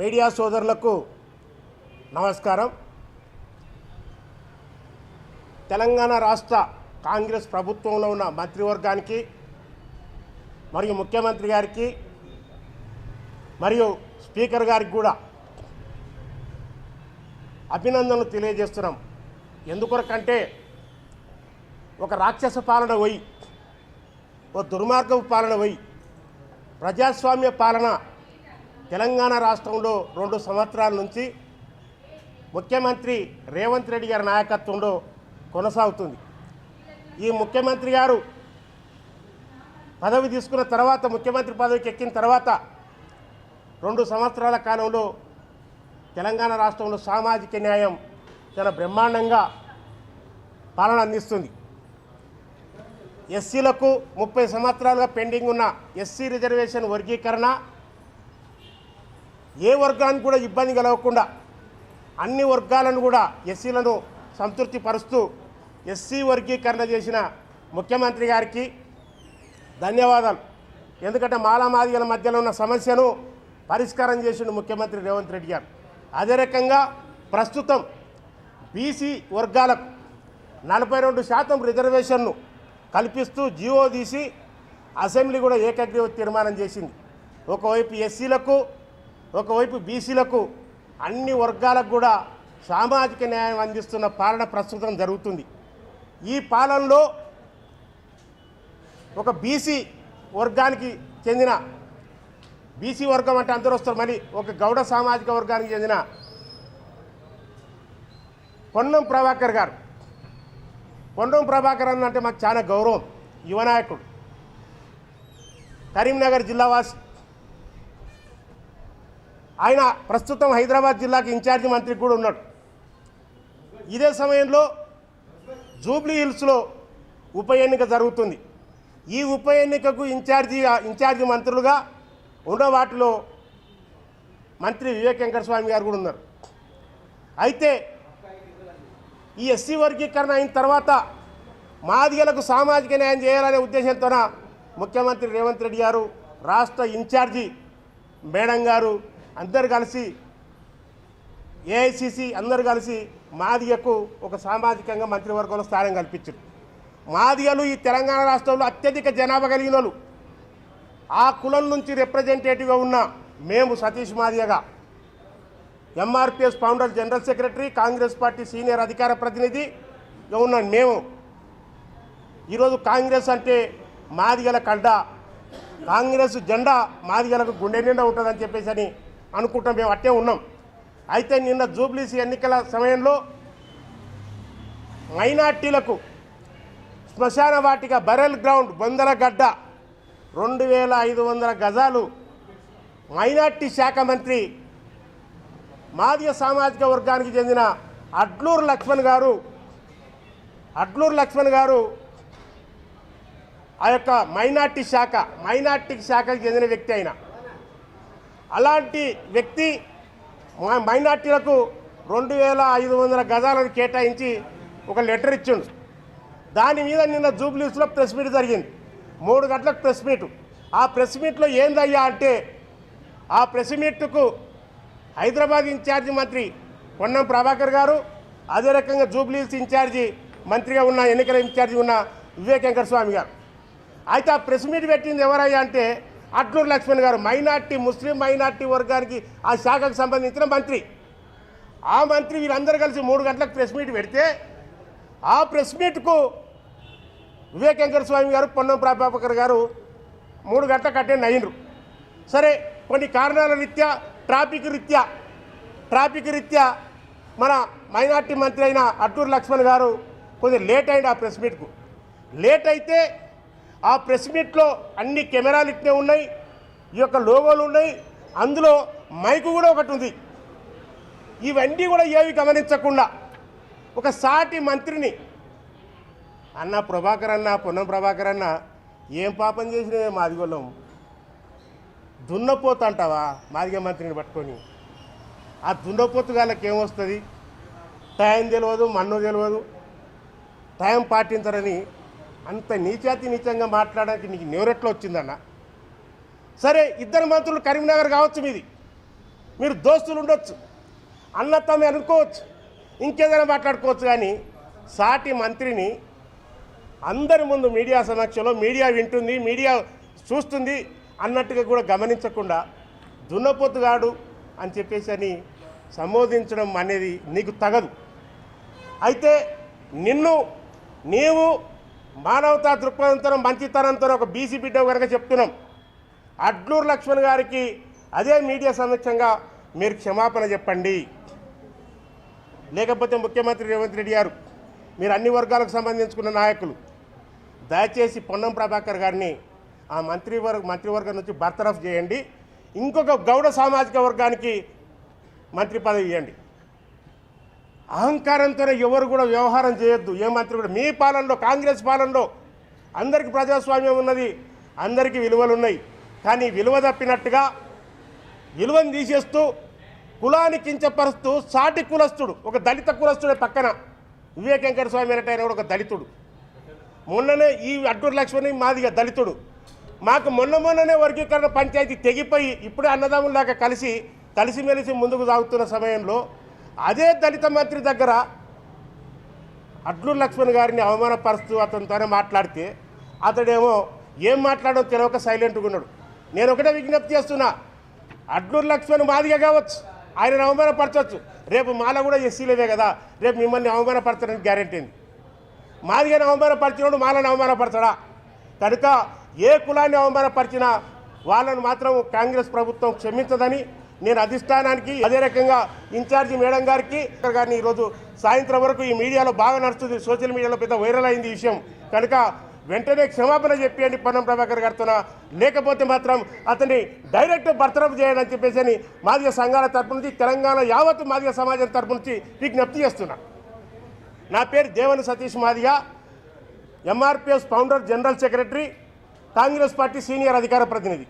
Media సోదరులకు నమస్కారం. తెలంగాణ రాష్ట్ర కాంగ్రెస్ ప్రభుత్వంలో ఉన్న మంత్రివర్గానికి మరియు ముఖ్యమంత్రి గారికి మరియు స్పీకర్ గారికి కూడా అభినందనలు తెలియజేస్తున్నాం. ఎందుకొరకంటే ఒక రాక్షస పాలన పోయి ఒక దుర్మార్గపు పాలన పోయి ప్రజాస్వామ్య పాలన తెలంగాణ రాష్ట్రంలో 2 సంవత్సరాల నుంచి ముఖ్యమంత్రి రేవంత్ రెడ్డి గారి నాయకత్వంలో కొనసాగుతుంది. ఈ ముఖ్యమంత్రి గారు పదవి తీసుకున్న తర్వాత, ముఖ్యమంత్రి పదవికి ఎక్కిన తర్వాత 2 సంవత్సరాల కాలంలో తెలంగాణ రాష్ట్రంలో సామాజిక న్యాయం చాలా బ్రహ్మాండంగా పాలన అందిస్తుంది. ఎస్సీలకు 30 సంవత్సరాలుగా పెండింగ్ ఉన్న ఎస్సీ రిజర్వేషన్ వర్గీకరణ ఏ వర్గానికి కూడా ఇబ్బంది కలగకుండా అన్ని వర్గాలను కూడా ఎస్సీలను సంతృప్తి పరుస్తూ ఎస్సీ వర్గీకరణ చేసిన ముఖ్యమంత్రి గారికి ధన్యవాదాలు. ఎందుకంటే మాలామాదిగల మధ్యలో ఉన్న సమస్యను పరిష్కారం చేసిన ముఖ్యమంత్రి రేవంత్ రెడ్డి గారు. అదే రకంగా ప్రస్తుతం బీసీ వర్గాలకు 42% రిజర్వేషన్ను కల్పిస్తూ జీవో తీసి అసెంబ్లీ కూడా ఏకగ్రీవ తీర్మానం చేసింది. ఒకవైపు ఎస్సీలకు, ఒకవైపు బీసీలకు, అన్ని వర్గాలకు కూడా సామాజిక న్యాయం అందిస్తున్న పాలన ప్రస్తుతం జరుగుతుంది. ఈ పాలనలో ఒక బీసీ వర్గానికి చెందిన, బీసీ వర్గం అంటే అందరూ వస్తారు, మరి ఒక గౌడ సామాజిక వర్గానికి చెందిన పొన్నం ప్రభాకర్ గారు. పొన్నం ప్రభాకర్ అన్న అంటే మాకు చాలా గౌరవం. యువనాయకుడు, కరీంనగర్ జిల్లావాసి. ఆయన ప్రస్తుతం హైదరాబాద్ జిల్లాకి ఇన్ఛార్జి మంత్రి కూడా ఉన్నాడు. ఇదే సమయంలో జూబ్లీ హిల్స్లో ఉప ఎన్నిక జరుగుతుంది. ఈ ఉప ఎన్నికకు ఇన్ఛార్జి మంత్రులుగా ఉన్న వాటిలో మంత్రి వివేక్ వెంకటస్వామి గారు కూడా ఉన్నారు. అయితే ఈ ఎస్సీ వర్గీకరణ అయిన తర్వాత మాదిగలకు సామాజిక న్యాయం చేయాలనే ఉద్దేశంతోన ముఖ్యమంత్రి రేవంత్ రెడ్డి గారు, రాష్ట్ర ఇన్ఛార్జి మేడం గారు అందరు కలిసి, ఏఐసిసి అందరు కలిసి మాదిగకు ఒక సామాజికంగా మంత్రివర్గంలో స్థానం కల్పించారు. మాదిగలు ఈ తెలంగాణ రాష్ట్రంలో అత్యధిక జనాభా కలిగిన వాళ్ళు. ఆ కులం నుంచి రిప్రజెంటేటివ్గా ఉన్న మేము సతీష్ మాదిగగా, MRPS founder general secretary, Congress party senior అధికార ప్రతినిధిగా ఉన్న మేము ఈరోజు కాంగ్రెస్ అంటే మాదిగల కండ, కాంగ్రెస్ జెండా మాదిగలకు గుండె నిండా ఉంటుందని చెప్పేసి అని అనుకుంటాం. మేము అట్టే ఉన్నాం. అయితే నిన్న జూబ్లీస్ ఎన్నికల సమయంలో మైనార్టీలకు శ్మశాన వాటిక, బరెల్ గ్రౌండ్, బొందలగడ్డ 2500 గజాలు మైనార్టీ శాఖ మంత్రి, మాదిగ సామాజిక వర్గానికి చెందిన అడ్లూరు లక్ష్మణ్ గారు ఆ యొక్క మైనార్టీ శాఖకి చెందిన వ్యక్తి. అయినా అలాంటి వ్యక్తి మైనార్టీలకు 2500 గజాలను కేటాయించి ఒక లెటర్ ఇచ్చిండు. దాని మీద నిన్న జూబ్లీస్లో ప్రెస్ మీట్ జరిగింది. 3 గంటలకు ప్రెస్ మీట్. ఆ ప్రెస్ మీట్లో ఏందయ్యా అంటే, ఆ ప్రెస్ మీట్కు హైదరాబాద్ ఇన్ఛార్జి మంత్రి పొన్నం ప్రభాకర్ గారు, అదే రకంగా జూబ్లీస్ ఇన్ఛార్జి మంత్రిగా ఉన్న, ఎన్నికల ఇన్ఛార్జి ఉన్న వివేక్ వెంకటస్వామి గారు. అయితే ఆ ప్రెస్ మీట్ పెట్టింది ఎవరయ్యా అంటే అడ్లూరు లక్ష్మణ్ గారు, ముస్లిం మైనార్టీ వర్గానికి ఆ శాఖకు సంబంధించిన మంత్రి. ఆ మంత్రి వీళ్ళందరూ కలిసి 3 గంటలకు ప్రెస్ మీట్ పెడితే, ఆ ప్రెస్ మీట్కు వివేక్ వెంకటస్వామి గారు, పొన్నం ప్రభాకర్ గారు 3 గంటలకు అటెండ్ అయ్యిండ్రు. సరే, కొన్ని కారణాల రీత్యా, ట్రాఫిక్ రీత్యా మన మైనార్టీ మంత్రి అయిన అడ్లూరు లక్ష్మణ్ గారు కొంచెం లేట్ అయింది. ఆ ప్రెస్ మీట్కు లేట్ అయితే ఆ ప్రెస్ మీట్లో అన్ని కెమెరాలు ఇట్నే ఉన్నాయి, ఈ యొక్క లోగోలు ఉన్నాయి, అందులో మైకు కూడా ఒకటి ఉంది. ఇవన్నీ కూడా ఏవి గమనించకుండా ఒక సాటి మంత్రిని, అన్న ప్రభాకర్ అన్న, పొన్నం ప్రభాకర్ అన్న, ఏం పాపం చేసినవే మాదిగోళ్ళం, దున్నపోతు అంటావా మాదిగ మంత్రిని పట్టుకొని? ఆ దున్నపోతు గాళ్ళకి ఏమొస్తుంది? టైం తెలియదు, మన్ను తెలియదు, టైం పాటించరని అంత నీచంగా మాట్లాడడానికి నీకు నెవరెట్లో వచ్చిందన్న? సరే, ఇద్దరు మంత్రులు కరీంనగర్ కావచ్చు మీది, మీరు దోస్తులు ఉండొచ్చు, అన్నతమ్మి అనుకోవచ్చు, ఇంకేదైనా మాట్లాడుకోవచ్చు. కానీ సాటి మంత్రిని అందరి ముందు మీడియా సమక్షంలో మీడియా వింటుంది, మీడియా చూస్తుంది అన్నట్టుగా కూడా గమనించకుండా దున్నపోతుగాడు అని చెప్పేసి అని సంబోధించడం అనేది నీకు తగదు. అయితే నీవు మానవతా దృక్పథంతో మంచితనంతో ఒక బీసీ బిడ్డ కనుక చెప్తున్నాం. అడ్లూరు లక్ష్మణ్ గారికి అదే మీడియా సమక్షంగా మీరు క్షమాపణ చెప్పండి. లేకపోతే ముఖ్యమంత్రి రేవంత్ రెడ్డి గారు, మీరు అన్ని వర్గాలకు సంబంధించుకున్న నాయకులు, దయచేసి పొన్నం ప్రభాకర్ గారిని ఆ మంత్రివర్గం నుంచి బర్తరఫ్ చేయండి. ఇంకొక గౌడ సామాజిక వర్గానికి మంత్రి పదవి ఇవ్వండి. అహంకారంతోనే ఎవరు కూడా వ్యవహారం చేయొద్దు. ఏ మంత్రి కూడా మీ పాలనలో, కాంగ్రెస్ పాలనలో అందరికీ ప్రజాస్వామ్యం ఉన్నది, అందరికీ విలువలు ఉన్నాయి. కానీ విలువ తప్పినట్టుగా విలువను తీసేస్తూ కులాన్ని కించపరుస్తూ సాటి కులస్తుడు, ఒక దళిత కులస్తుడే పక్కన వివేక్ వెంకట స్వామి అనేటైన కూడా ఒక దళితుడు. మొన్ననే ఈ అడ్డూరు లక్ష్మణి మాదిగా దళితుడు. మాకు మొన్ననే వర్గీకరణ పంచాయతీ తెగిపోయి ఇప్పుడే అన్నదమ్ములాగా కలిసిమెలిసి ముందుకు సాగుతున్న సమయంలో అదే దళిత మంత్రి దగ్గర అడ్లూరు లక్ష్మణ్ గారిని అవమానపరుస్తూ అతనితోనే మాట్లాడితే అతడేమో ఏం మాట్లాడో తెలియక సైలెంట్గా ఉన్నాడు. నేను ఒకటే విజ్ఞప్తి చేస్తున్నా, అడ్లూరు లక్ష్మణ్ మాదిగా కావచ్చు, ఆయనను అవమానపరచవచ్చు. రేపు మాల కూడా ఎస్సీలేవే కదా, రేపు మిమ్మల్ని అవమానపరచడానికి గ్యారెంటీ ఉంది. మాదిగాని అవమానపరిచినోడు మాలను అవమానపరచడా? కనుక ఏ కులాన్ని అవమానపరిచినా వాళ్ళను మాత్రం కాంగ్రెస్ ప్రభుత్వం క్షమించదని నేను అధిష్టానానికి, అదే రకంగా ఇన్ఛార్జి మేడం గారికి కానీ ఈరోజు సాయంత్రం వరకు ఈ మీడియాలో బాగా నడుస్తుంది, సోషల్ మీడియాలో పెద్ద వైరల్ అయింది ఈ విషయం. కనుక వెంటనే క్షమాపణ చెప్పేయండి పొన్నం ప్రభాకర్ గారితో, లేకపోతే మాత్రం అతన్ని డైరెక్ట్ బర్తరఫ్ చేయండి అని చెప్పేసి అని మాదిగ సంఘాల తరపు నుంచి, తెలంగాణ యావత్తు మాదిగ సమాజం తరపు నుంచి విజ్ఞప్తి చేస్తున్నా. నా పేరు Devani Satish Madiga, MRPS founder, general secretary, Congress party senior అధికార ప్రతినిధి.